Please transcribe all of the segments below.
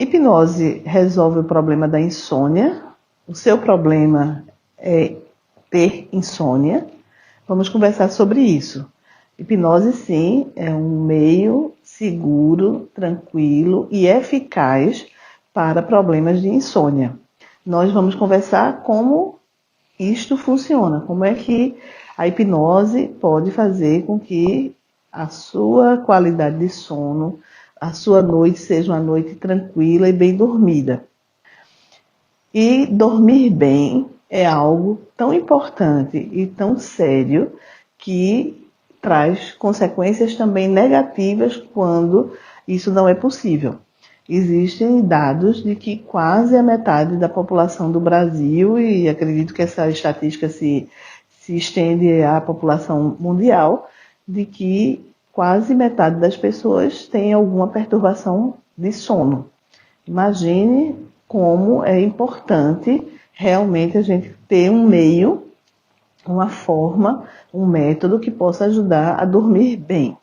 Hipnose resolve o problema da insônia. O seu problema é ter insônia. Vamos conversar sobre isso. Hipnose, sim, é um meio seguro, tranquilo e eficaz para problemas de insônia. Nós vamos conversar como isto funciona, como é que a hipnose pode fazer com que a sua qualidade de sono, a sua noite seja uma noite tranquila e bem dormida. E dormir bem é algo tão importante e tão sério que traz consequências também negativas quando isso não é possível. Existem dados de que quase a metade da população do Brasil, e acredito que essa estatística se estende à população mundial, de que quase metade das pessoas tem alguma perturbação de sono. Imagine como é importante realmente a gente ter um meio, uma forma, um método que possa ajudar a dormir bem.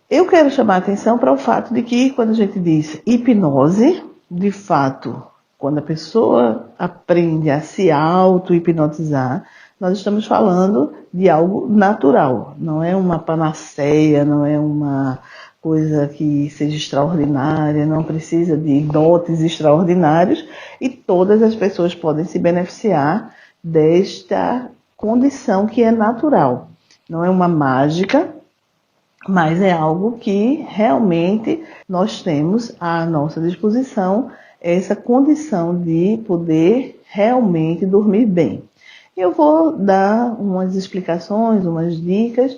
Eu quero chamar a atenção para o fato de que quando a gente diz hipnose, de fato, quando a pessoa aprende a se auto-hipnotizar, nós estamos falando de algo natural, não é uma panaceia, não é uma coisa que seja extraordinária, não precisa de dotes extraordinários e todas as pessoas podem se beneficiar desta condição que é natural. Não é uma mágica, mas é algo que realmente nós temos à nossa disposição, essa condição de poder realmente dormir bem. Eu vou dar umas explicações, umas dicas,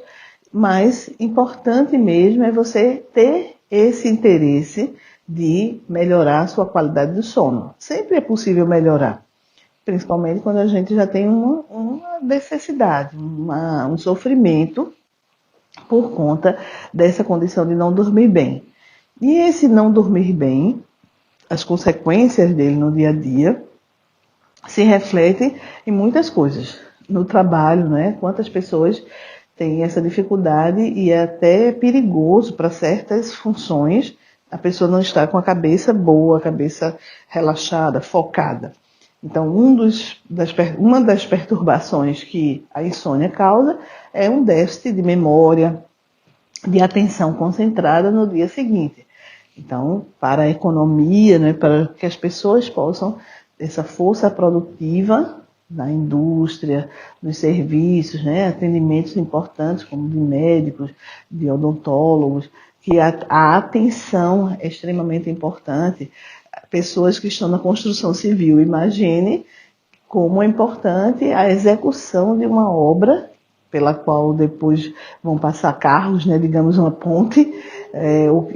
mas importante mesmo é você ter esse interesse de melhorar a sua qualidade do sono. Sempre é possível melhorar, principalmente quando a gente já tem uma necessidade, um sofrimento por conta dessa condição de não dormir bem. E esse não dormir bem, as consequências dele no dia a dia, se refletem em muitas coisas. No trabalho, né? Quantas pessoas têm essa dificuldade e é até perigoso para certas funções a pessoa não estar com a cabeça boa, a cabeça relaxada, focada. Então, uma das perturbações que a insônia causa é um déficit de memória, de atenção concentrada no dia seguinte. Então, para a economia, né, para que as pessoas possam, essa força produtiva na indústria, nos serviços, né, atendimentos importantes como de médicos, de odontólogos, que a atenção é extremamente importante. Pessoas que estão na construção civil, imagine como é importante a execução de uma obra pela qual depois vão passar carros, né, digamos uma ponte,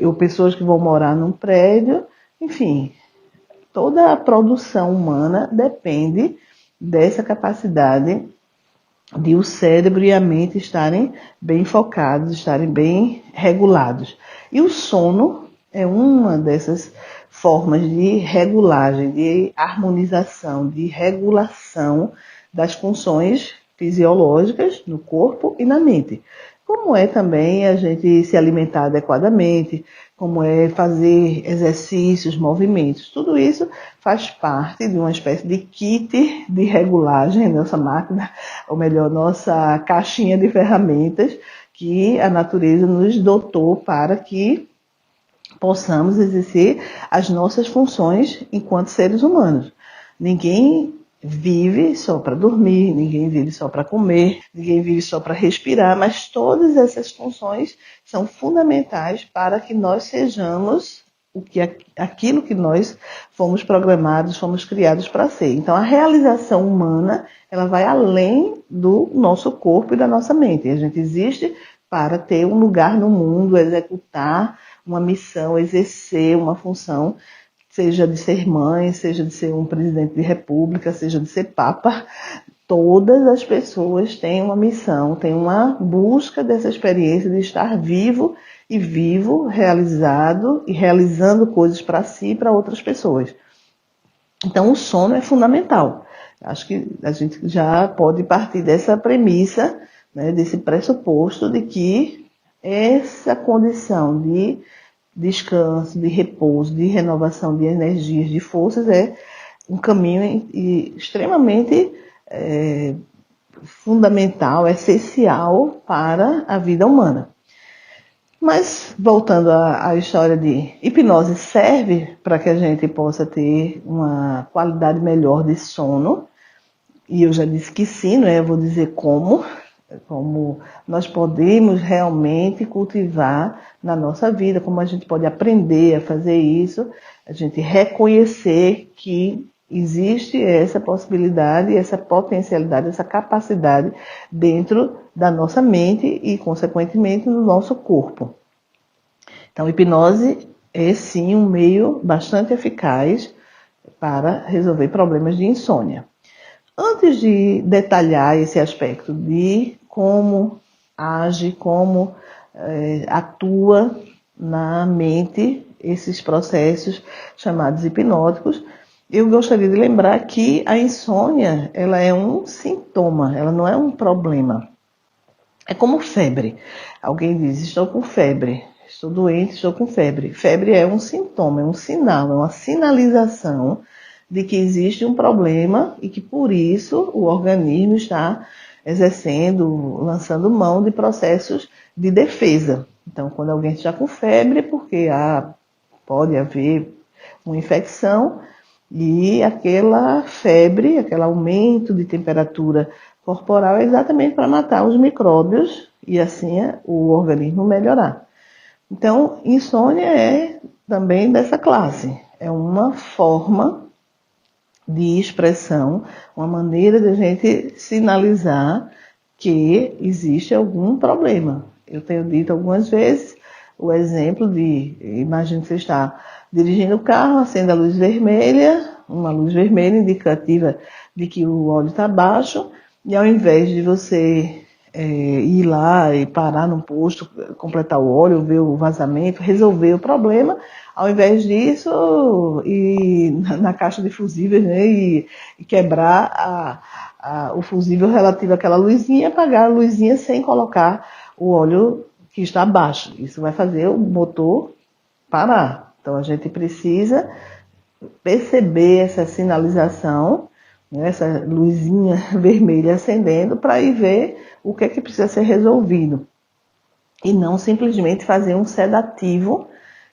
ou pessoas que vão morar num prédio, enfim, toda a produção humana depende dessa capacidade de o cérebro e a mente estarem bem focados, estarem bem regulados. E o sono é uma dessas formas de regulagem, de harmonização, de regulação das funções fisiológicas no corpo e na mente. Como é também a gente se alimentar adequadamente, como é fazer exercícios, movimentos. Tudo isso faz parte de uma espécie de kit de regulagem, nossa máquina, ou melhor, nossa caixinha de ferramentas que a natureza nos dotou para que possamos exercer as nossas funções enquanto seres humanos. Ninguém vive só para dormir, ninguém vive só para comer, ninguém vive só para respirar, mas todas essas funções são fundamentais para que nós sejamos aquilo que nós fomos programados, fomos criados para ser. Então, a realização humana, ela vai além do nosso corpo e da nossa mente. A gente existe para ter um lugar no mundo, executar uma missão, exercer uma função, seja de ser mãe, seja de ser um presidente de república, seja de ser papa. Todas as pessoas têm uma missão, têm uma busca dessa experiência de estar vivo e vivo, realizado e realizando coisas para si e para outras pessoas. Então, o sono é fundamental. Acho que a gente já pode partir dessa premissa, né, desse pressuposto de que essa condição de descanso, de repouso, de renovação de energias, de forças, é um caminho extremamente fundamental, essencial para a vida humana. Mas, voltando à história de hipnose, serve para que a gente possa ter uma qualidade melhor de sono. E eu já disse que sim, não é? Eu vou dizer como nós podemos realmente cultivar na nossa vida, como a gente pode aprender a fazer isso, a gente reconhecer que existe essa possibilidade, essa potencialidade, essa capacidade dentro da nossa mente e, consequentemente, no nosso corpo. Então, hipnose é sim um meio bastante eficaz para resolver problemas de insônia. Antes de detalhar esse aspecto de como age, como atua na mente esses processos chamados hipnóticos, eu gostaria de lembrar que a insônia, ela é um sintoma, ela não é um problema. É como febre. Alguém diz, estou com febre, estou doente, estou com febre. Febre é um sintoma, é um sinal, é uma sinalização de que existe um problema e que por isso o organismo está exercendo, lançando mão de processos de defesa. Então, quando alguém está com febre, é porque pode haver uma infecção e aquela febre, aquele aumento de temperatura corporal é exatamente para matar os micróbios e assim o organismo melhorar. Então, insônia é também dessa classe. É uma forma de expressão, uma maneira de a gente sinalizar que existe algum problema. Eu tenho dito algumas vezes o exemplo de, imagine que você está dirigindo o carro, acende a luz vermelha, uma luz vermelha indicativa de que o óleo está baixo, e ao invés de você ir lá e parar no posto, completar o óleo, ver o vazamento, resolver o problema, ao invés disso, ir na caixa de fusíveis, né, e quebrar o fusível relativo àquela luzinha, apagar a luzinha sem colocar o óleo que está baixo. Isso vai fazer o motor parar. Então a gente precisa perceber essa sinalização, né, essa luzinha vermelha acendendo, para ir ver o que é que precisa ser resolvido. E não simplesmente fazer um sedativo,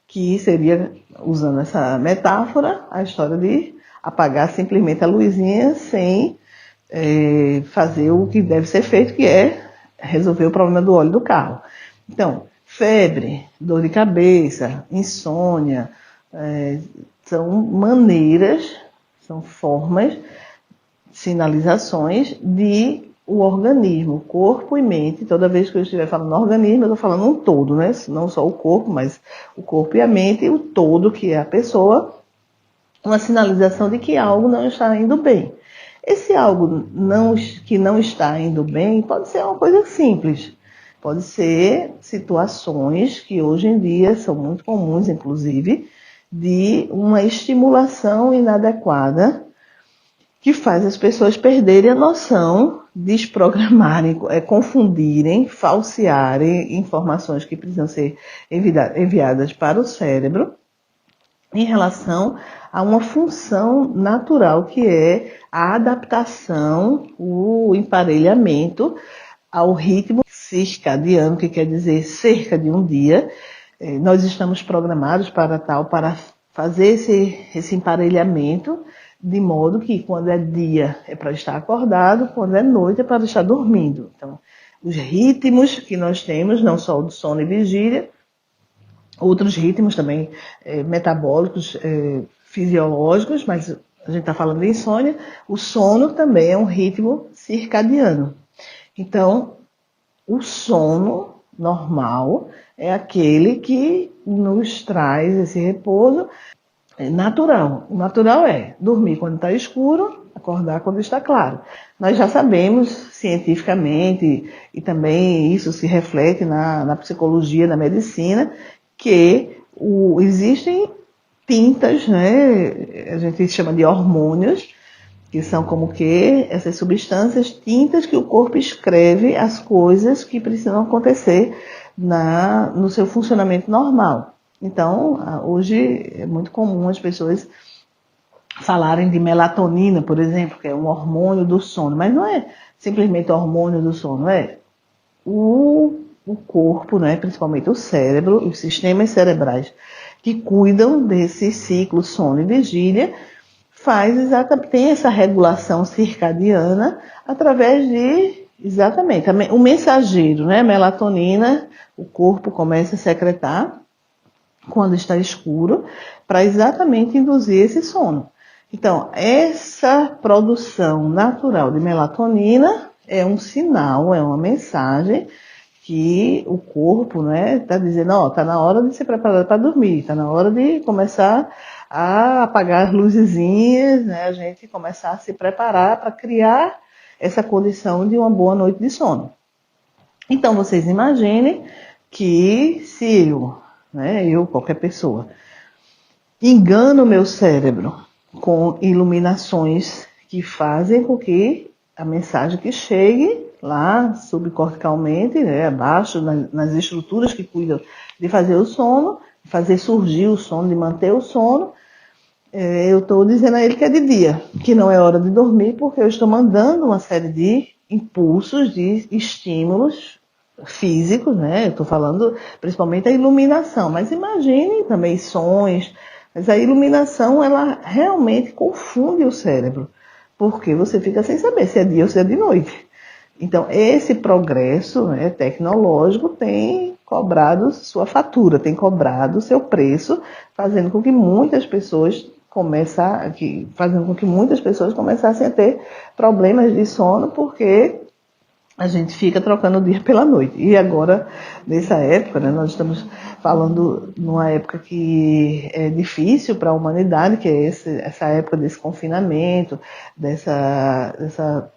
que seria, usando essa metáfora, a história de apagar simplesmente a luzinha sem fazer o que deve ser feito, que é resolver o problema do óleo do carro. Então, febre, dor de cabeça, insônia, são maneiras, são formas, sinalizações de o organismo, corpo e mente. Toda vez que eu estiver falando organismo, eu estou falando um todo, né? Não só o corpo, mas o corpo e a mente, e o todo, que é a pessoa, uma sinalização de que algo não está indo bem. Esse algo que não está indo bem pode ser uma coisa simples. Pode ser situações que hoje em dia são muito comuns, inclusive, de uma estimulação inadequada que faz as pessoas perderem a noção, desprogramarem, confundirem, falsearem informações que precisam ser enviadas para o cérebro em relação a uma função natural que é a adaptação, o emparelhamento ao ritmo circadiano, que quer dizer cerca de um dia. Nós estamos programados para fazer esse emparelhamento, de modo que quando é dia é para estar acordado, quando é noite é para estar dormindo. Então, os ritmos que nós temos, não só o do sono e vigília, outros ritmos também metabólicos, fisiológicos, mas a gente está falando de insônia, o sono também é um ritmo circadiano. Então, o sono normal é aquele que nos traz esse repouso natural. O natural é dormir quando está escuro, acordar quando está claro. Nós já sabemos cientificamente, e também isso se reflete na psicologia, na medicina, que existem tintas, né? A gente chama de hormônios, que são como que essas substâncias, tintas que o corpo escreve as coisas que precisam acontecer no seu funcionamento normal. Então, hoje é muito comum as pessoas falarem de melatonina, por exemplo, que é um hormônio do sono, mas não é simplesmente hormônio do sono, é o corpo, né, principalmente o cérebro, os sistemas cerebrais que cuidam desse ciclo sono e vigília, tem essa regulação circadiana através de, exatamente, o mensageiro, né, melatonina, o corpo começa a secretar quando está escuro, para exatamente induzir esse sono. Então, essa produção natural de melatonina é um sinal, é uma mensagem que o corpo, né, está dizendo, ó, tá na hora de se preparar para dormir, está na hora de começar a apagar as luzezinhas, né, a gente começar a se preparar para criar essa condição de uma boa noite de sono. Então, vocês imaginem que se eu, qualquer pessoa, engano o meu cérebro com iluminações que fazem com que a mensagem que chegue lá subcorticalmente, né, abaixo, nas estruturas que cuidam de fazer o sono, de fazer surgir o sono, de manter o sono, eu estou dizendo a ele que é de dia, que não é hora de dormir, porque eu estou mandando uma série de impulsos, de estímulos físicos, né? Eu estou falando principalmente a iluminação, mas imagine também sons. Mas a iluminação, ela realmente confunde o cérebro, porque você fica sem saber se é dia ou se é de noite. Então, esse progresso, né, tecnológico tem cobrado sua fatura, tem cobrado seu preço, fazendo com que muitas pessoas começassem a ter problemas de sono, porque a gente fica trocando o dia pela noite. E agora, nessa época, né, nós estamos falando numa época que é difícil para a humanidade, que é essa época desse confinamento, dessa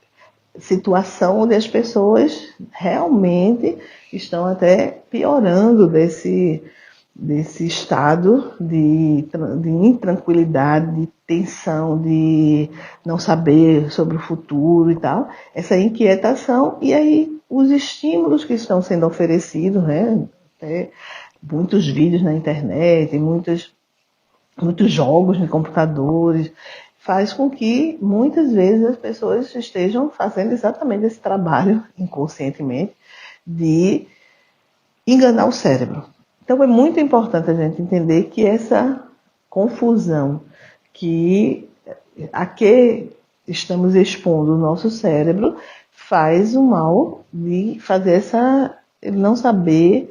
situação onde as pessoas realmente estão até piorando desse estado de intranquilidade, de tensão, de não saber sobre o futuro e tal, essa inquietação, e aí os estímulos que estão sendo oferecidos, né, até muitos vídeos na internet, muitos jogos de computadores, faz com que muitas vezes as pessoas estejam fazendo exatamente esse trabalho inconscientemente de enganar o cérebro. Então é muito importante a gente entender que essa confusão a que estamos expondo o nosso cérebro faz o mal de fazer ele não saber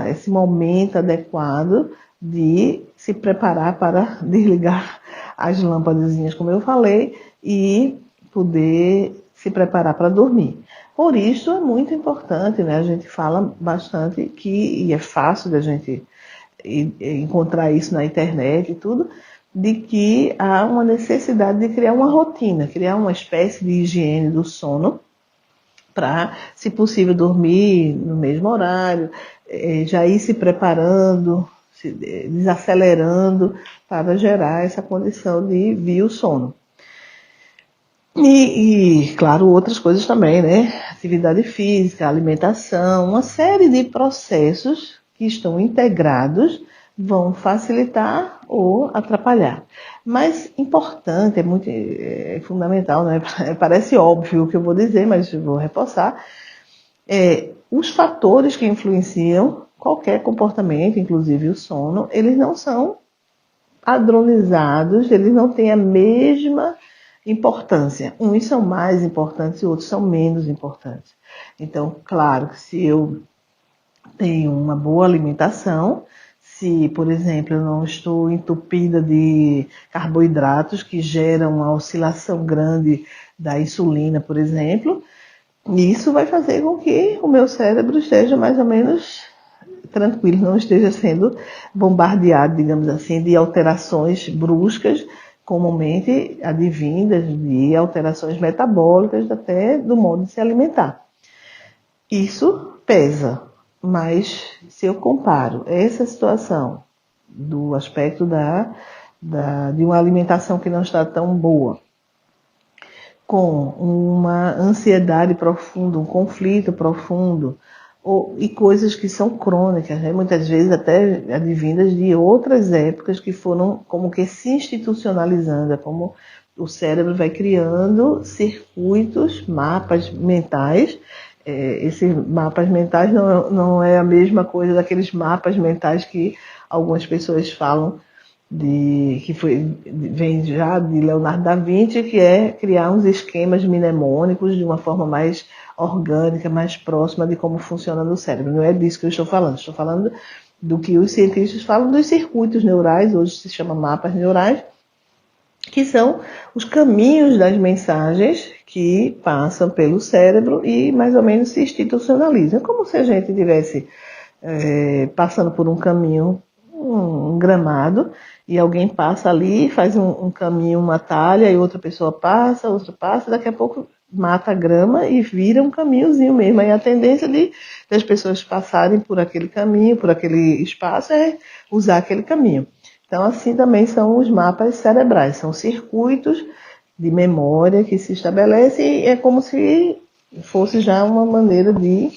esse momento adequado de se preparar para desligar as lâmpadazinhas, como eu falei, e poder se preparar para dormir. Por isso é muito importante, né? A gente fala bastante e é fácil da gente encontrar isso na internet e tudo, de que há uma necessidade de criar uma rotina, criar uma espécie de higiene do sono, para, se possível, dormir no mesmo horário, já ir se preparando, desacelerando para gerar essa condição de vir o sono. E, claro, outras coisas também, né? Atividade física, alimentação, uma série de processos que estão integrados vão facilitar ou atrapalhar. Mas importante, é fundamental, né? Parece óbvio o que eu vou dizer, mas eu vou reforçar. Os fatores que influenciam qualquer comportamento, inclusive o sono, eles não são padronizados, eles não têm a mesma importância. Uns são mais importantes e outros são menos importantes. Então, claro que se eu tenho uma boa alimentação, se, por exemplo, eu não estou entupida de carboidratos que geram uma oscilação grande da insulina, por exemplo, isso vai fazer com que o meu cérebro esteja mais ou menos tranquilo, não esteja sendo bombardeado, digamos assim, de alterações bruscas, comumente advindas de alterações metabólicas, até do modo de se alimentar. Isso pesa, mas se eu comparo essa situação do aspecto de uma alimentação que não está tão boa, com uma ansiedade profunda, um conflito profundo, e coisas que são crônicas, né? Muitas vezes até advindas de outras épocas que foram como que se institucionalizando, é como o cérebro vai criando circuitos, mapas mentais. Esses mapas mentais não é a mesma coisa daqueles mapas mentais que algumas pessoas falam vem já de Leonardo da Vinci, que é criar uns esquemas mnemônicos de uma forma mais orgânica, mais próxima de como funciona no cérebro. Não é disso que eu estou falando do que os cientistas falam dos circuitos neurais, hoje se chama mapas neurais, que são os caminhos das mensagens que passam pelo cérebro e mais ou menos se institucionalizam. É como se a gente estivesse passando por um caminho, um gramado, e alguém passa ali, faz um caminho, uma talha, e outra passa, daqui a pouco mata a grama e vira um caminhozinho mesmo. Aí a tendência das pessoas passarem por aquele caminho, por aquele espaço, é usar aquele caminho. Então, assim também são os mapas cerebrais, são circuitos de memória que se estabelecem, e é como se fosse já uma maneira de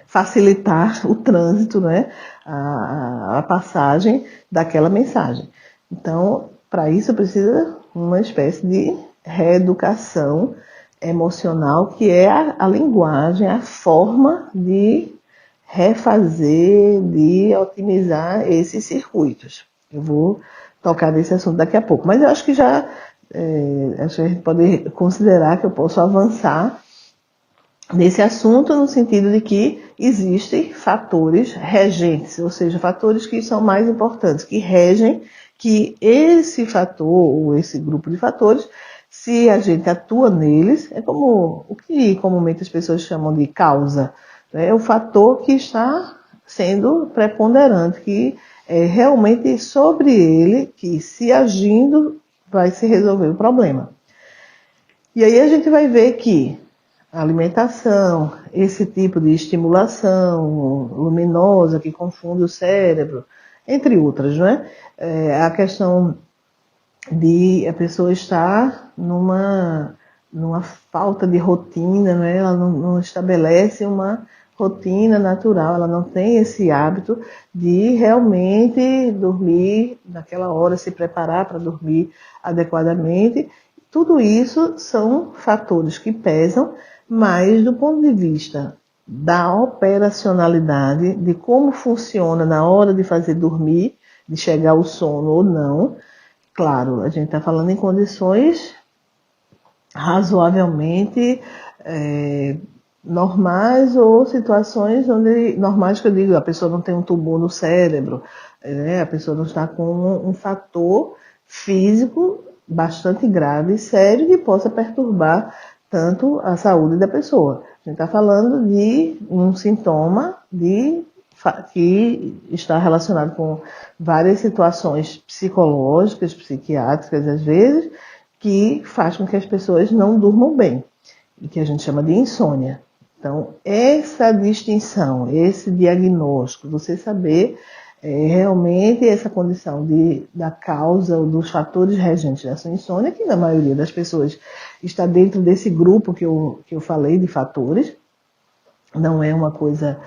facilitar o trânsito, né? A passagem daquela mensagem. Então, para isso precisa uma espécie de reeducação emocional, que é a linguagem, a forma de refazer, de otimizar esses circuitos. Eu vou tocar nesse assunto daqui a pouco, mas eu acho que a gente pode considerar que eu posso avançar nesse assunto no sentido de que existem fatores regentes, ou seja, fatores que são mais importantes, que regem que esse fator ou esse grupo de fatores, se a gente atua neles, é como o que comumente as pessoas chamam de causa, né? É o fator que está sendo preponderante, que é realmente sobre ele, que se agindo vai se resolver o problema. E aí a gente vai ver que a alimentação, esse tipo de estimulação luminosa que confunde o cérebro, entre outras, né? A questão de a pessoa estar numa falta de rotina, né? Ela não estabelece uma rotina natural, ela não tem esse hábito de realmente dormir naquela hora, se preparar para dormir adequadamente. Tudo isso são fatores que pesam, mas do ponto de vista da operacionalidade, de como funciona na hora de fazer dormir, de chegar ao sono ou não, claro, a gente está falando em condições razoavelmente normais ou situações onde, normais que eu digo, a pessoa não tem um tumor no cérebro, né? A pessoa não está com um fator físico bastante grave e sério que possa perturbar tanto a saúde da pessoa. A gente está falando de um sintoma que está relacionado com várias situações psicológicas, psiquiátricas, às vezes, que faz com que as pessoas não durmam bem, e que a gente chama de insônia. Então, essa distinção, esse diagnóstico, você saber realmente essa condição da causa ou dos fatores regentes dessa insônia, que na maioria das pessoas está dentro desse grupo que eu falei de fatores, não é uma coisa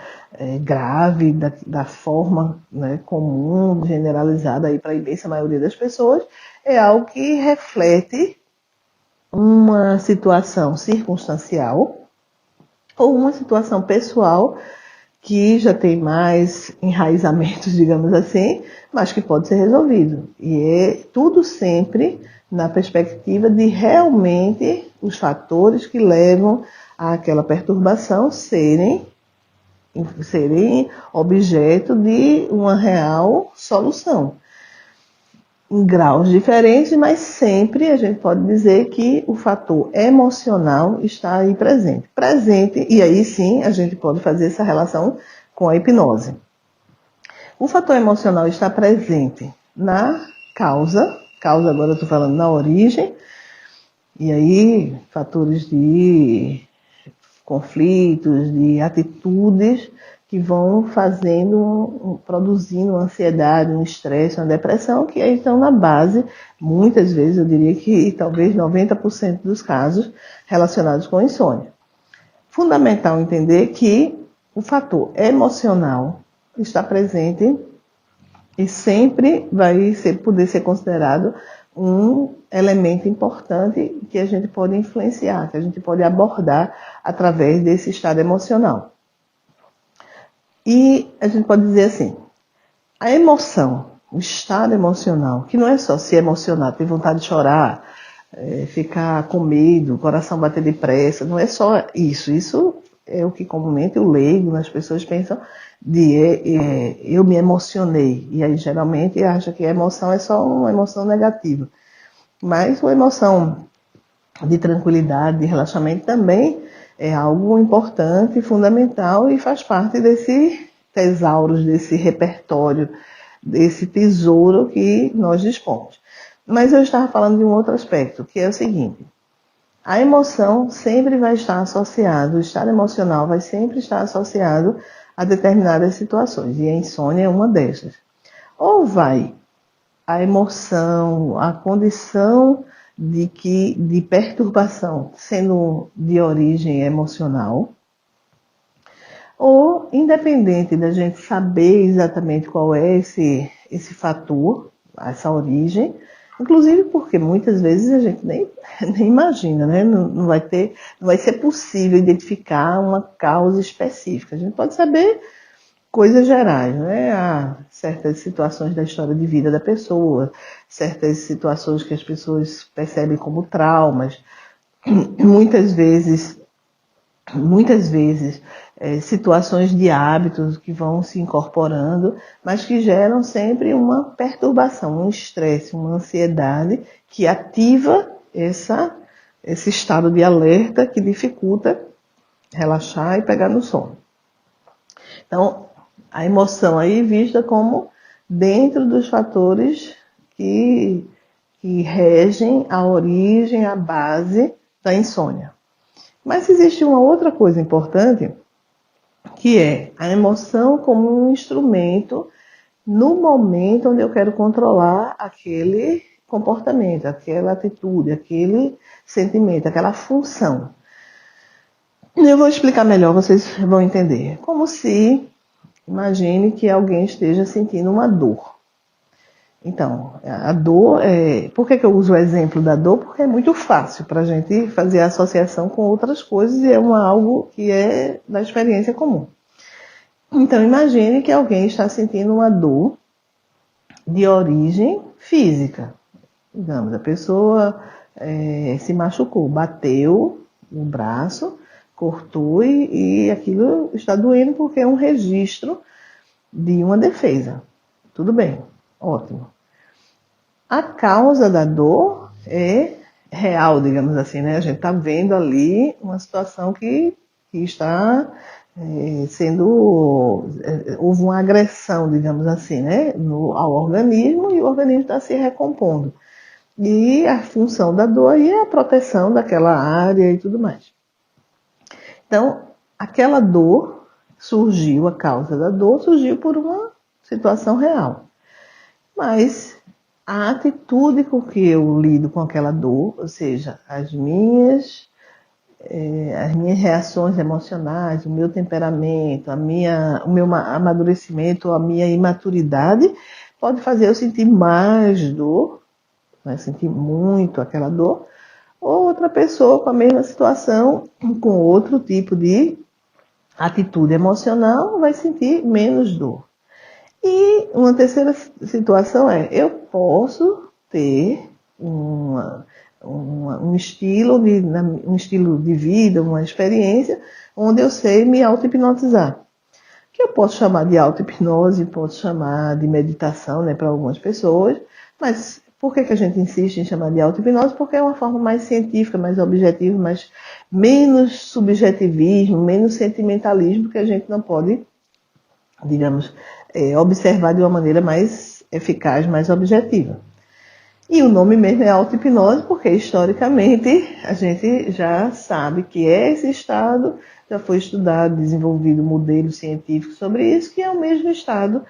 grave da forma, né, comum, generalizada para a imensa maioria das pessoas, é algo que reflete uma situação circunstancial ou uma situação pessoal que já tem mais enraizamentos, digamos assim, mas que pode ser resolvido. E é tudo sempre na perspectiva de realmente os fatores que levam àquela perturbação serem objeto de uma real solução. Em graus diferentes, mas sempre a gente pode dizer que o fator emocional está aí presente. E aí sim a gente pode fazer essa relação com a hipnose. O fator emocional está presente na causa agora eu estou falando na origem, e aí fatores de conflitos, de atitudes que vão produzindo uma ansiedade, um estresse, uma depressão, que aí estão na base, muitas vezes, eu diria que talvez 90% dos casos relacionados com insônia. fundamental entender que o fator emocional está presente e sempre vai poder ser considerado um elemento importante que a gente pode influenciar, que a gente pode abordar através desse estado emocional. E a gente pode dizer assim, a emoção, o estado emocional, que não é só se emocionar, ter vontade de chorar, ficar com medo, coração bater depressa, não é só isso. Isso é o que comumente o leigo, as pessoas pensam de eu me emocionei. E aí geralmente acha que a emoção é só uma emoção negativa. Mas uma emoção de tranquilidade, de relaxamento também é algo importante, fundamental e faz parte desse tesauros, desse repertório, desse tesouro que nós dispomos. Mas eu estava falando de um outro aspecto, que é o seguinte. A emoção sempre vai estar associada, o estado emocional vai sempre estar associado a determinadas situações, e a insônia é uma dessas. Ou vai a emoção, a condição de perturbação sendo de origem emocional, ou independente da gente saber exatamente qual é esse fator, essa origem, inclusive porque muitas vezes a gente nem imagina, né? Não vai ser possível identificar uma causa específica. A gente pode saber coisas gerais, né? Há certas situações da história de vida da pessoa, certas situações que as pessoas percebem como traumas, muitas vezes situações de hábitos que vão se incorporando, mas que geram sempre uma perturbação, um estresse, uma ansiedade que ativa esse estado de alerta que dificulta relaxar e pegar no sono. Então, a emoção aí vista como dentro dos fatores que regem a origem, a base da insônia. Mas existe uma outra coisa importante, que é a emoção como um instrumento no momento onde eu quero controlar aquele comportamento, aquela atitude, aquele sentimento, aquela função. Eu vou explicar melhor, vocês vão entender. Como se, imagine que alguém esteja sentindo uma dor. Então, a dor, por que eu uso o exemplo da dor? Porque é muito fácil para a gente fazer a associação com outras coisas e é algo que é da experiência comum. Então, imagine que alguém está sentindo uma dor de origem física. Digamos, a pessoa se machucou, bateu o braço, cortou e aquilo está doendo porque é um registro de uma defesa. Tudo bem, ótimo. A causa da dor é real, digamos assim, né? A gente está vendo ali uma situação que está houve uma agressão, digamos assim, né? Ao organismo e o organismo está se recompondo. E a função da dor aí é a proteção daquela área e tudo mais. Então, aquela dor surgiu, a causa da dor surgiu por uma situação real. Mas a atitude com que eu lido com aquela dor, ou seja, as minhas reações emocionais, o meu temperamento, o meu amadurecimento, a minha imaturidade, pode fazer eu sentir mais dor, né, sentir muito aquela dor, ou outra pessoa com a mesma situação, com outro tipo de atitude emocional, vai sentir menos dor. E uma terceira situação eu posso ter um estilo de vida, uma experiência, onde eu sei me auto-hipnotizar. Que eu posso chamar de auto-hipnose, posso chamar de meditação, né, para algumas pessoas, mas por que a gente insiste em chamar de auto-hipnose? Porque é uma forma mais científica, mais objetiva, menos subjetivismo, menos sentimentalismo, que a gente não pode, digamos, observar de uma maneira mais eficaz, mais objetiva. E o nome mesmo é auto-hipnose, porque historicamente a gente já sabe que esse estado já foi estudado, desenvolvido modelos científicos sobre isso, que é o mesmo estado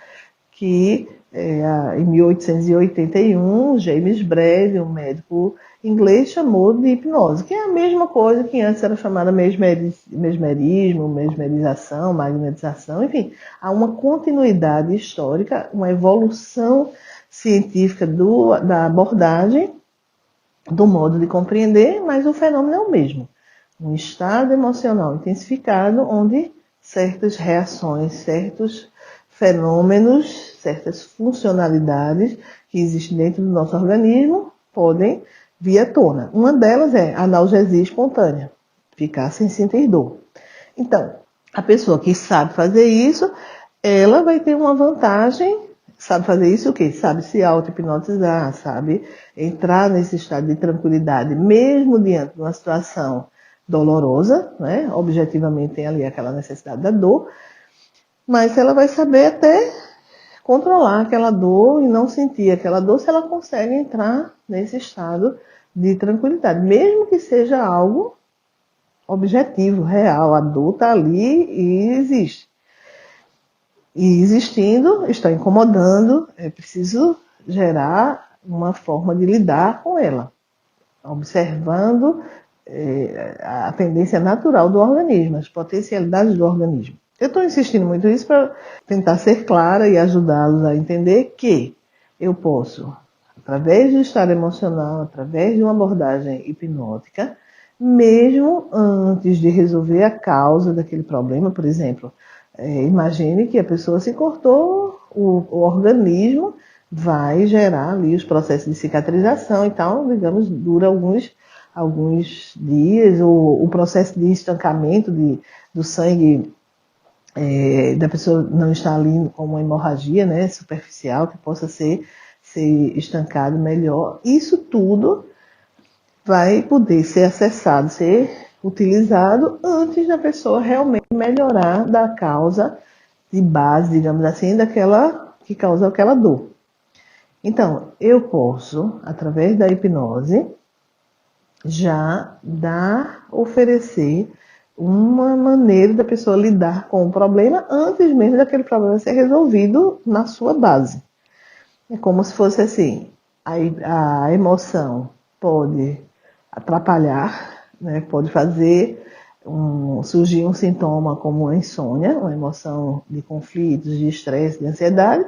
que Em 1881, James Brady, um médico inglês, chamou de hipnose, que é a mesma coisa que antes era chamada mesmerismo, mesmerização, magnetização, enfim, há uma continuidade histórica, uma evolução científica da abordagem, do modo de compreender, mas o fenômeno é o mesmo. Um estado emocional intensificado onde certas reações, certos fenômenos, certas funcionalidades que existem dentro do nosso organismo podem vir à tona. Uma delas é a analgesia espontânea, ficar sem sentir dor. Então, a pessoa que sabe fazer isso, ela vai ter uma vantagem. Sabe fazer isso o quê? Sabe se auto-hipnotizar, sabe entrar nesse estado de tranquilidade, mesmo diante de uma situação dolorosa, né? Objetivamente tem ali aquela necessidade da dor, mas ela vai saber até controlar aquela dor e não sentir aquela dor se ela consegue entrar nesse estado de tranquilidade, mesmo que seja algo objetivo, real. A dor está ali e existe. E existindo, está incomodando, é preciso gerar uma forma de lidar com ela, observando a tendência natural do organismo, as potencialidades do organismo. Eu estou insistindo muito nisso para tentar ser clara e ajudá-los a entender que eu posso, através do estado emocional, através de uma abordagem hipnótica, mesmo antes de resolver a causa daquele problema, por exemplo, imagine que a pessoa se cortou, o organismo vai gerar ali os processos de cicatrização, então, digamos, dura alguns dias, o processo de estancamento do sangue da pessoa não está ali com uma hemorragia, né, superficial, que possa ser estancado melhor. Isso tudo vai poder ser acessado, ser utilizado antes da pessoa realmente melhorar da causa de base, digamos assim, daquela que causa aquela dor. Então, eu posso, através da hipnose, já oferecer uma maneira da pessoa lidar com o problema antes mesmo daquele problema ser resolvido na sua base. É como se fosse assim, a emoção pode atrapalhar, né? Pode fazer surgir um sintoma como a insônia, uma emoção de conflitos, de estresse, de ansiedade,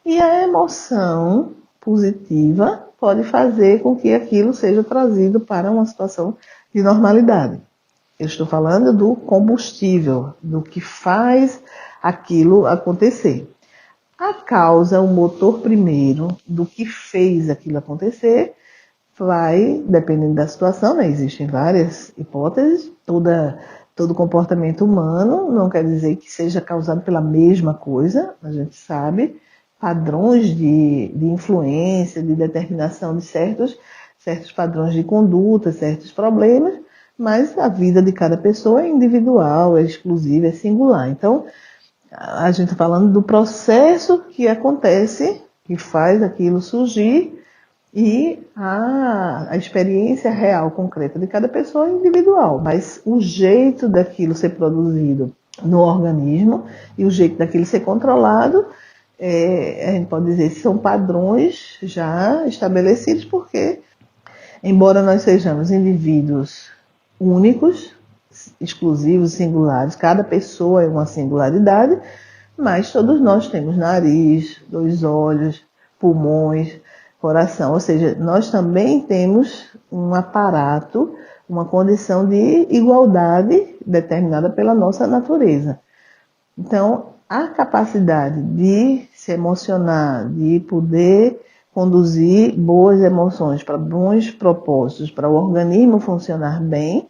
e a emoção positiva pode fazer com que aquilo seja trazido para uma situação de normalidade. Eu estou falando do combustível, do que faz aquilo acontecer. A causa, o motor primeiro do que fez aquilo acontecer, vai, dependendo da situação, né? Existem várias hipóteses, todo comportamento humano não quer dizer que seja causado pela mesma coisa, a gente sabe, padrões de influência, de determinação de certos padrões de conduta, certos problemas, mas a vida de cada pessoa é individual, é exclusiva, é singular. Então, a gente está falando do processo que acontece, que faz aquilo surgir, e a experiência real, concreta de cada pessoa é individual, mas o jeito daquilo ser produzido no organismo e o jeito daquilo ser controlado, a gente pode dizer que são padrões já estabelecidos, porque, embora nós sejamos indivíduos únicos, exclusivos, singulares, cada pessoa é uma singularidade, mas todos nós temos nariz, 2 olhos, pulmões, coração, ou seja, nós também temos um aparato, uma condição de igualdade determinada pela nossa natureza. Então, a capacidade de se emocionar, de poder conduzir boas emoções para bons propósitos, para o organismo funcionar bem,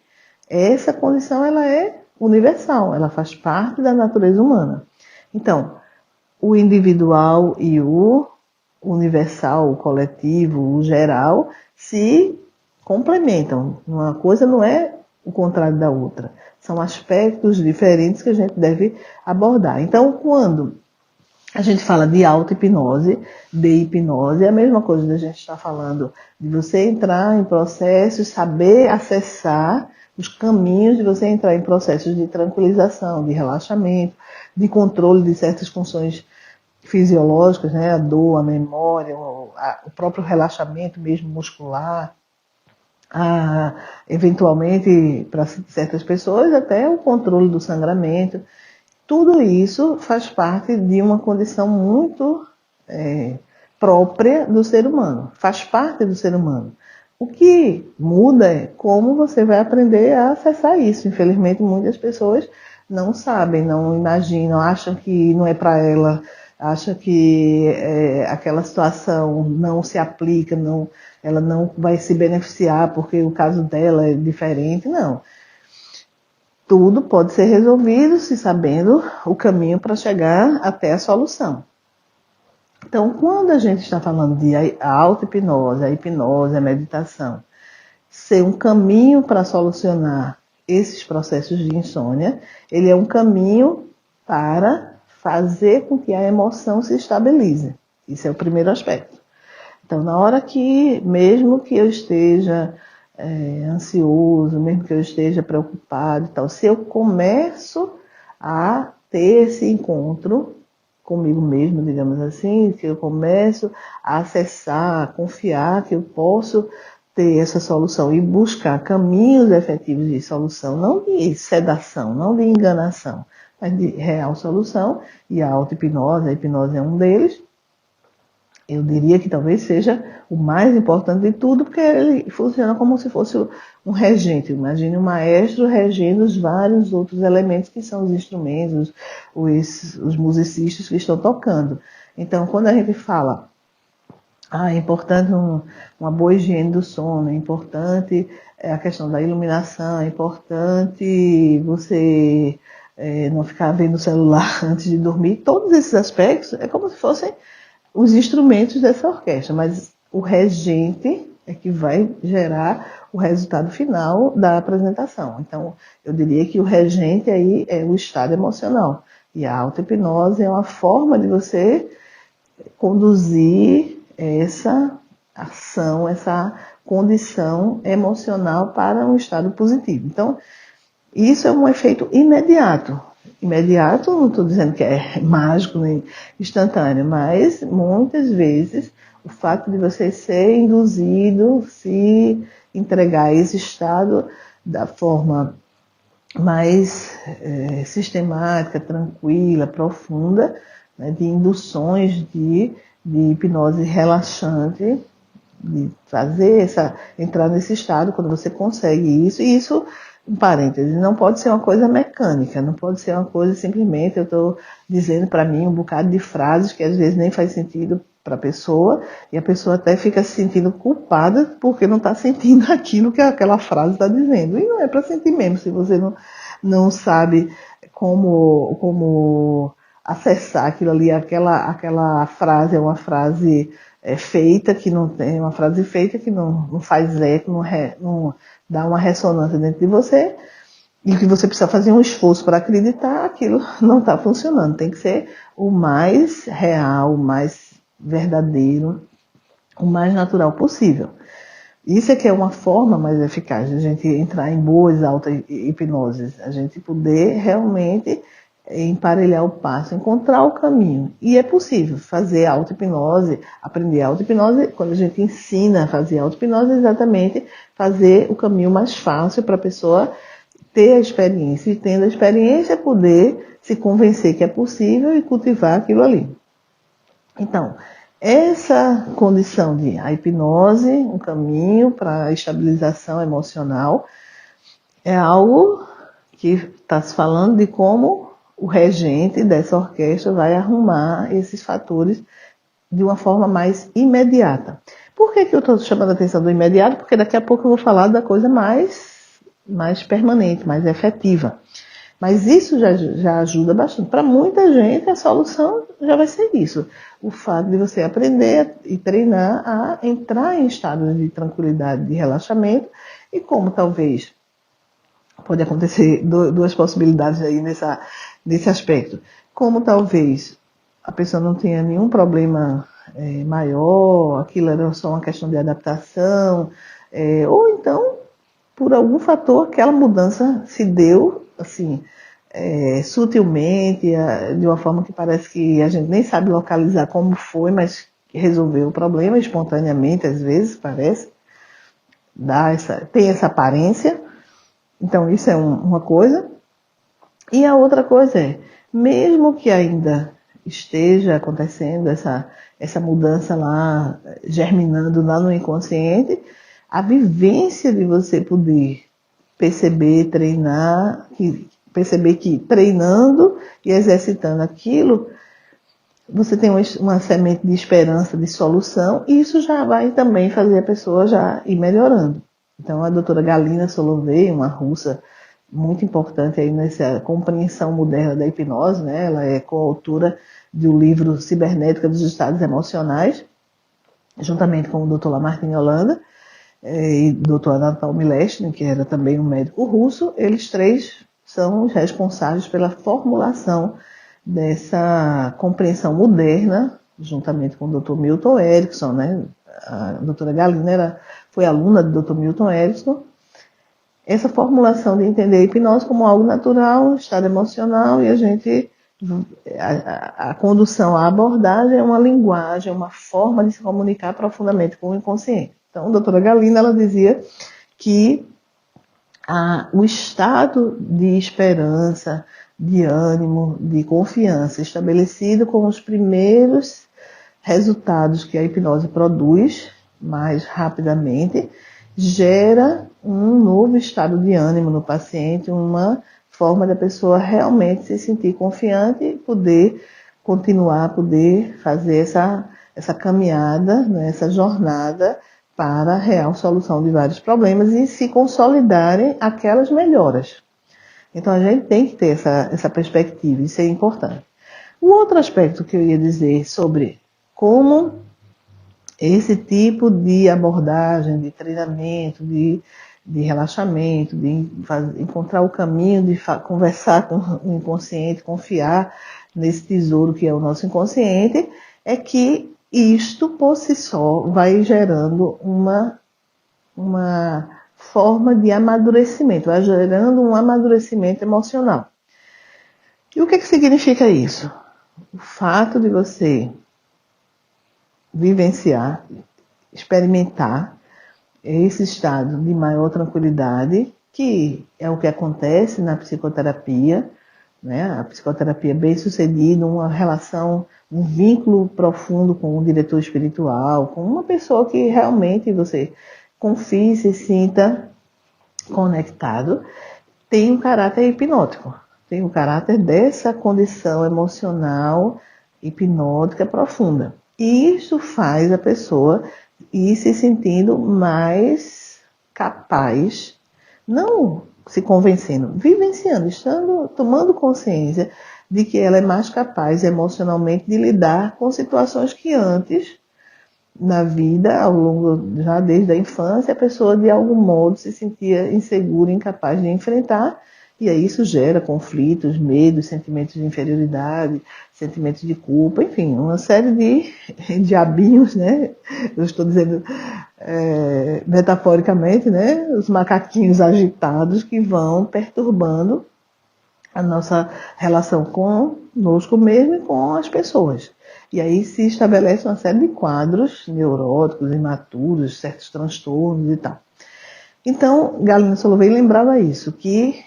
essa condição ela é universal, ela faz parte da natureza humana. Então, o individual e o universal, o coletivo, o geral, se complementam. Uma coisa não é o contrário da outra. São aspectos diferentes que a gente deve abordar. Então, quando a gente fala de auto-hipnose, de hipnose, é a mesma coisa da gente estar falando de você entrar em processos, saber acessar os caminhos de você entrar em processos de tranquilização, de relaxamento, de controle de certas funções fisiológicas, né? A dor, a memória, o próprio relaxamento mesmo muscular, eventualmente, para certas pessoas, até o controle do sangramento. Tudo isso faz parte de uma condição muito própria do ser humano, faz parte do ser humano. O que muda é como você vai aprender a acessar isso. Infelizmente, muitas pessoas não sabem, não imaginam, acham que não é para ela, acham que aquela situação não se aplica, ela não vai se beneficiar porque o caso dela é diferente. Não. Tudo pode ser resolvido se sabendo o caminho para chegar até a solução. Então, quando a gente está falando de auto-hipnose, a hipnose, a meditação, ser um caminho para solucionar esses processos de insônia, ele é um caminho para fazer com que a emoção se estabilize. Isso é o primeiro aspecto. Então, na hora que, mesmo que eu esteja ansioso, mesmo que eu esteja preocupado e tal, se eu começo a ter esse encontro comigo mesmo, digamos assim, que eu começo a acessar, a confiar que eu posso ter essa solução e buscar caminhos efetivos de solução, não de sedação, não de enganação, mas de real solução, e a auto-hipnose, a hipnose é um deles. Eu diria que talvez seja o mais importante de tudo, porque ele funciona como se fosse um regente. Imagine um maestro regendo os vários outros elementos que são os instrumentos, os musicistas que estão tocando. Então, quando a gente fala, é importante uma boa higiene do sono, é importante a questão da iluminação, é importante você não ficar vendo o celular antes de dormir, todos esses aspectos é como se fossem os instrumentos dessa orquestra, mas o regente é que vai gerar o resultado final da apresentação. Então, eu diria que o regente aí é o estado emocional. E a auto-hipnose é uma forma de você conduzir essa ação, essa condição emocional para um estado positivo. Então, isso é um efeito imediato. Imediato, não estou dizendo que é mágico nem instantâneo, mas muitas vezes o fato de você ser induzido, se entregar a esse estado da forma mais sistemática, tranquila, profunda, né, de induções de hipnose relaxante, de fazer entrar nesse estado quando você consegue isso, e isso, um parêntese, não pode ser uma coisa mecânica, não pode ser uma coisa simplesmente eu estou dizendo para mim um bocado de frases que às vezes nem faz sentido para a pessoa, e a pessoa até fica se sentindo culpada porque não está sentindo aquilo que aquela frase está dizendo. E não é para sentir mesmo, se você não sabe como acessar aquilo ali, aquela frase é uma frase feita, que não tem uma frase feita que não faz eco, não dá uma ressonância dentro de você, e que você precisa fazer um esforço para acreditar, aquilo não está funcionando. Tem que ser o mais real, o mais verdadeiro, o mais natural possível. Isso é que é uma forma mais eficaz de a gente entrar em boas auto-hipnoses, a gente poder realmente emparelhar o passo, encontrar o caminho. E é possível fazer auto-hipnose, aprender auto-hipnose, quando a gente ensina a fazer auto-hipnose, é exatamente fazer o caminho mais fácil para a pessoa ter a experiência, e tendo a experiência, poder se convencer que é possível e cultivar aquilo ali. Então, essa condição de a hipnose, um caminho para a estabilização emocional, é algo que está se falando de como o regente dessa orquestra vai arrumar esses fatores de uma forma mais imediata. Por que eu estou chamando a atenção do imediato? Porque daqui a pouco eu vou falar da coisa mais permanente, mais efetiva. Mas isso já ajuda bastante. Para muita gente, a solução já vai ser isso. O fato de você aprender e treinar a entrar em estados de tranquilidade, de relaxamento, e como talvez pode acontecer duas possibilidades aí nesse aspecto. Como talvez a pessoa não tenha nenhum problema maior, aquilo era só uma questão de adaptação, ou então, por algum fator, aquela mudança se deu, assim, sutilmente, de uma forma que parece que a gente nem sabe localizar como foi, mas resolveu o problema espontaneamente, às vezes, parece, tem essa aparência. Então, isso é uma coisa. E a outra coisa é, mesmo que ainda esteja acontecendo essa mudança lá, germinando lá no inconsciente, a vivência de você poder perceber, treinar, perceber que treinando e exercitando aquilo, você tem uma semente de esperança, de solução, e isso já vai também fazer a pessoa já ir melhorando. Então, a doutora Galina Solovey, uma russa muito importante aí nessa compreensão moderna da hipnose, né? Ela é coautora do livro Cibernética dos Estados Emocionais, juntamente com o Dr. Lamartine Holanda e o Dr. Anatol Mileshny, que era também um médico russo. Eles três são os responsáveis pela formulação dessa compreensão moderna, juntamente com o Dr. Milton Erickson, né? A doutora Galina foi aluna do Dr. Milton Erickson. Essa formulação de entender a hipnose como algo natural, um estado emocional, e a condução, a abordagem é uma linguagem, uma forma de se comunicar profundamente com o inconsciente. Então, a doutora Galina, ela dizia que o estado de esperança, de ânimo, de confiança estabelecido com os primeiros resultados que a hipnose produz mais rapidamente, gera um novo estado de ânimo no paciente, uma forma da pessoa realmente se sentir confiante e poder continuar, poder fazer essa caminhada, né, essa jornada para a real solução de vários problemas e se consolidarem aquelas melhoras. Então a gente tem que ter essa perspectiva, isso é importante. Um outro aspecto que eu ia dizer sobre como esse tipo de abordagem, de treinamento, de relaxamento, de encontrar o caminho, de conversar com o inconsciente, confiar nesse tesouro que é o nosso inconsciente, é que isto por si só vai gerando uma forma de amadurecimento, vai gerando um amadurecimento emocional. E o que significa isso? O fato de você vivenciar, experimentar esse estado de maior tranquilidade, que é o que acontece na psicoterapia, né? A psicoterapia bem-sucedida, uma relação, um vínculo profundo com o diretor espiritual, com uma pessoa que realmente você confie, se sinta conectado, tem um caráter hipnótico, tem o caráter dessa condição emocional hipnótica profunda. E isso faz a pessoa ir se sentindo mais capaz, não se convencendo, vivenciando, tomando consciência de que ela é mais capaz emocionalmente de lidar com situações que antes, na vida, ao longo, já desde a infância, a pessoa de algum modo se sentia insegura, incapaz de enfrentar, e aí isso gera conflitos, medos, sentimentos de inferioridade, sentimentos de culpa, enfim, uma série de diabinhos, né? Eu estou dizendo metaforicamente, né? Os macaquinhos agitados que vão perturbando a nossa relação conosco mesmo e com as pessoas. E aí se estabelece uma série de quadros neuróticos, imaturos, certos transtornos e tal. Então, Galina Solovey lembrava isso, que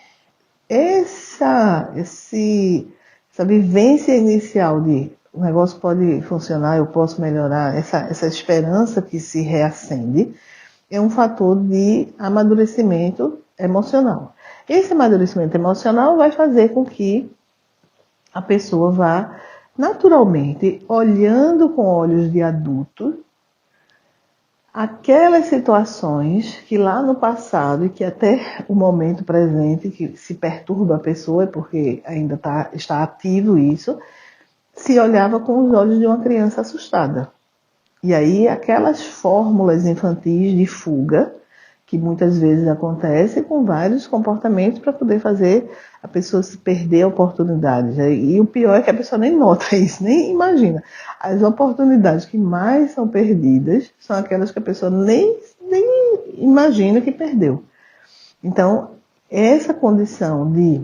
essa vivência inicial de o negócio pode funcionar, eu posso melhorar, essa esperança que se reacende, é um fator de amadurecimento emocional. Esse amadurecimento emocional vai fazer com que a pessoa vá naturalmente olhando com olhos de adulto aquelas situações que lá no passado e que até o momento presente que se perturba a pessoa, porque ainda está ativo isso, se olhava com os olhos de uma criança assustada. E aí aquelas fórmulas infantis de fuga, que muitas vezes acontece com vários comportamentos para poder fazer a pessoa se perder oportunidades. E o pior é que a pessoa nem nota isso, nem imagina. As oportunidades que mais são perdidas são aquelas que a pessoa nem imagina que perdeu. Então, essa condição de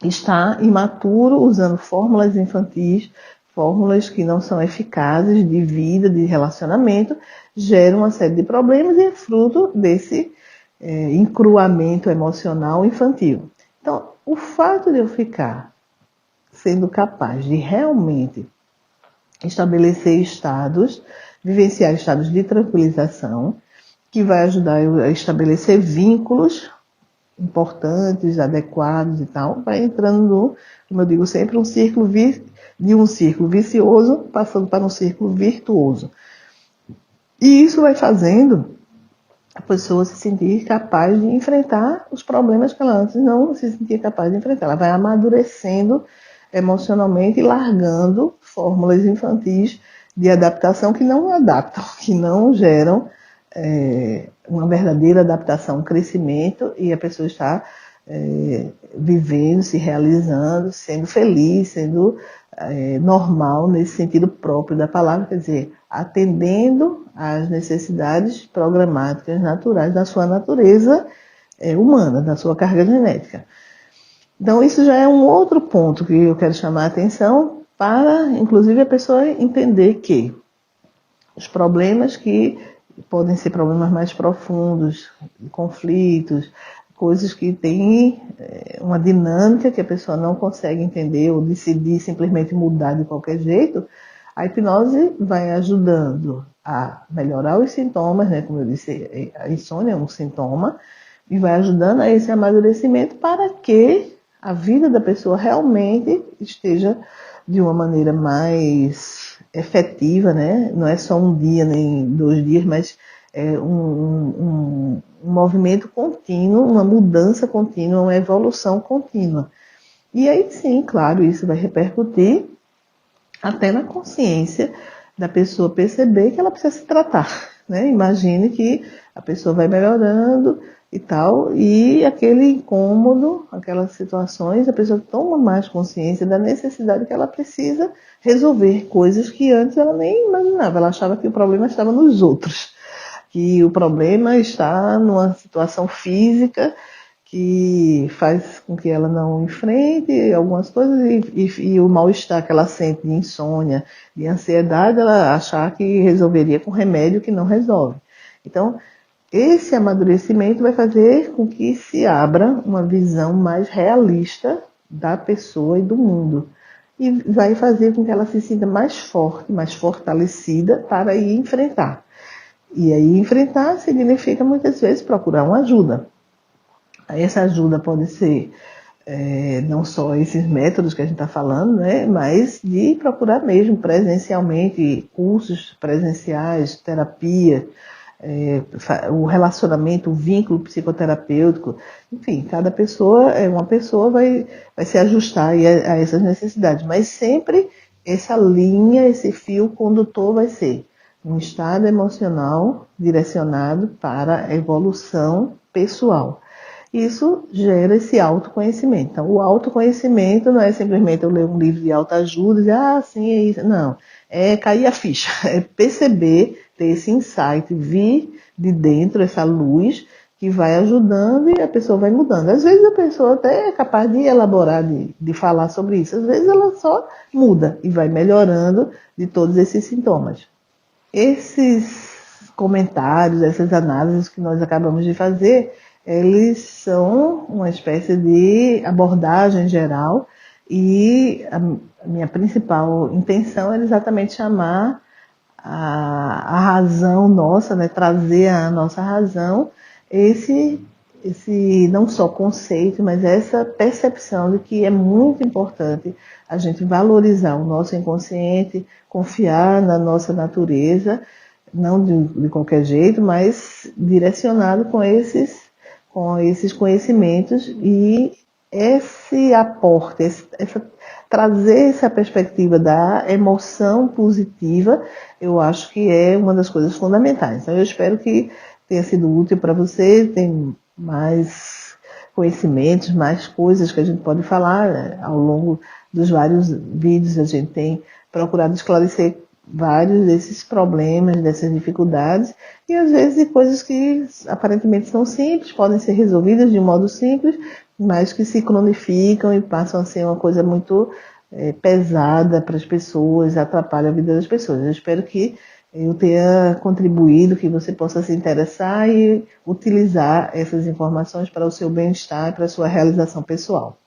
está imaturo, usando fórmulas infantis, fórmulas que não são eficazes de vida, de relacionamento, geram uma série de problemas e é fruto desse encruamento emocional infantil. Então, o fato de eu ficar sendo capaz de realmente estabelecer estados, vivenciar estados de tranquilização, que vai ajudar eu a estabelecer vínculos importantes, adequados e tal, vai entrando no, como eu digo sempre, um círculo de um círculo vicioso, passando para um círculo virtuoso. E isso vai fazendo a pessoa se sentir capaz de enfrentar os problemas que ela antes não se sentia capaz de enfrentar. Ela vai amadurecendo emocionalmente e largando fórmulas infantis de adaptação que não adaptam, que não geram uma verdadeira adaptação, um crescimento, e a pessoa está vivendo, se realizando, sendo feliz, sendo normal nesse sentido próprio da palavra, quer dizer, atendendo às necessidades programáticas naturais da sua natureza humana, da sua carga genética. Então, isso já é um outro ponto que eu quero chamar a atenção para, inclusive, a pessoa entender que os problemas que podem ser problemas mais profundos, conflitos, coisas que têm uma dinâmica que a pessoa não consegue entender ou decidir simplesmente mudar de qualquer jeito, a hipnose vai ajudando a melhorar os sintomas, né? Como eu disse, a insônia é um sintoma, e vai ajudando a esse amadurecimento para que a vida da pessoa realmente esteja de uma maneira mais efetiva, né? Não é só um dia nem 2 dias, mas é um movimento contínuo, uma mudança contínua, uma evolução contínua. E aí sim, claro, isso vai repercutir até na consciência da pessoa perceber que ela precisa se tratar, né? Imagine que a pessoa vai melhorando e tal, e aquele incômodo, aquelas situações, a pessoa toma mais consciência da necessidade que ela precisa resolver coisas que antes ela nem imaginava, ela achava que o problema estava nos outros, que o problema está numa situação física que faz com que ela não enfrente algumas coisas e o mal-estar que ela sente de insônia, de ansiedade, ela achar que resolveria com remédio que não resolve. Então, esse amadurecimento vai fazer com que se abra uma visão mais realista da pessoa e do mundo. E vai fazer com que ela se sinta mais forte, mais fortalecida para ir enfrentar. E aí enfrentar significa muitas vezes procurar uma ajuda. Essa ajuda pode ser não só esses métodos que a gente está falando, né, mas de procurar mesmo presencialmente, cursos presenciais, terapia, o relacionamento, o vínculo psicoterapêutico, enfim, cada pessoa, uma pessoa vai se ajustar a essas necessidades, mas sempre essa linha, esse fio condutor vai ser um estado emocional direcionado para a evolução pessoal. Isso gera esse autoconhecimento. Então, o autoconhecimento não é simplesmente eu ler um livro de autoajuda e dizer, sim, é isso. Não, é cair a ficha, é perceber, ter esse insight, vir de dentro essa luz que vai ajudando e a pessoa vai mudando. Às vezes a pessoa até é capaz de elaborar, de falar sobre isso. Às vezes ela só muda e vai melhorando de todos esses sintomas. Esses comentários, essas análises que nós acabamos de fazer, eles são uma espécie de abordagem geral e a minha principal intenção é exatamente chamar a razão nossa, né, trazer a nossa razão, esse não só conceito, mas essa percepção de que é muito importante a gente valorizar o nosso inconsciente, confiar na nossa natureza, não de qualquer jeito, mas direcionado com esses conhecimentos e esse aporte, trazer essa perspectiva da emoção positiva, eu acho que é uma das coisas fundamentais. Então eu espero que tenha sido útil para você, tem mais conhecimentos, mais coisas que a gente pode falar, né? Ao longo dos vários vídeos a gente tem procurado esclarecer vários desses problemas, dessas dificuldades, e às vezes de coisas que aparentemente são simples, podem ser resolvidas de um modo simples, mas que se cronificam e passam a ser uma coisa muito pesada para as pessoas, atrapalha a vida das pessoas. Eu espero que eu tenha contribuído, que você possa se interessar e utilizar essas informações para o seu bem-estar e para a sua realização pessoal.